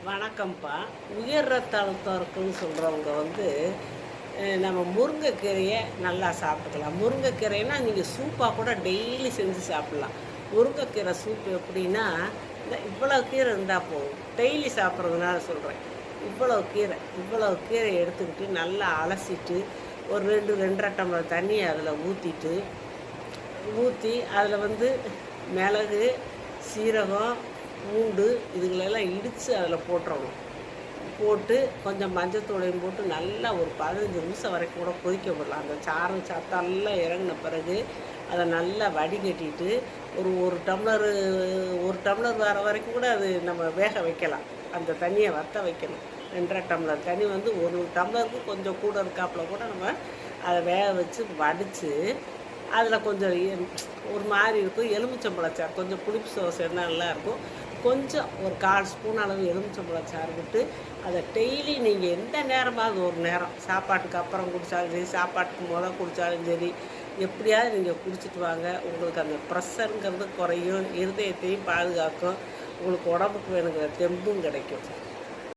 வணக்கம்ப்பா. உயர் ரத்த அழுத்தம் இருக்குன்னு சொல்கிறவங்க நம்ம முருங்கைக்கீரையை நல்லா சாப்பிட்டுக்கலாம். முருங்கைக்கீரைனா நீங்கள் சூப்பாக கூட டெய்லி செஞ்சு சாப்பிட்லாம். முருங்கைக்கீரை சூப் எப்படின்னா, இவ்வளோ கீரை இருந்தால் போதும். டெய்லி சாப்பிட்றதுனால சொல்கிறேன். இவ்வளவு கீரை எடுத்துக்கிட்டு நல்லா அலசிட்டு ஒரு 2 டம்ளர் தண்ணியை அதில் ஊற்றி அதில் மிளகு, சீரகம், பூண்டு இதுகளெல்லாம் இடித்து அதில் போட்டு கொஞ்சம் மஞ்சத்தூளையும் போட்டு நல்லா ஒரு 15 நிமிஷம் வரைக்கும் கூட கொதிக்க விடலாம். அந்த சத்தெல்லாம் இறங்கின பிறகு அதை நல்லா வடிகட்டிட்டு ஒரு டம்ளர் வர வரைக்கும் கூட அது நம்ம வேக வைக்கலாம். அந்த தண்ணியை வற்ற வைக்கணும். 2 டம்ளர் தண்ணி ஒரு டம்ளருக்கு கொஞ்சம் கூட இருக்காப்புல கூட நம்ம அதை வேக வச்சு வடித்து அதில் கொஞ்சம் ஒரு மாதிரி இருக்கும். எலுமிச்சம்பழச்சாறு கொஞ்சம் புளிப்பு சோஸ் நல்லாயிருக்கும். கொஞ்சம் ஒரு 1/4 ஸ்பூன் அளவு எலுமிச்சம்பழச்சாறு விட்டு அதை டெய்லி நீங்கள் எந்த நேரமாவது ஒரு நேரம் சாப்பாட்டுக்கு அப்புறம் குடித்தாலும் சரி, சாப்பாட்டுக்கு குடித்தாலும் சரி, எப்படியாவது நீங்கள் குடிச்சிட்டு வாங்க. உங்களுக்கு அந்த ப்ரெஷருங்கிறது குறையும், இருதயத்தையும் பாதுகாக்கும், உங்களுக்கு உடம்புக்கு வேணுங்கிற தெம்பும் கிடைக்கும்.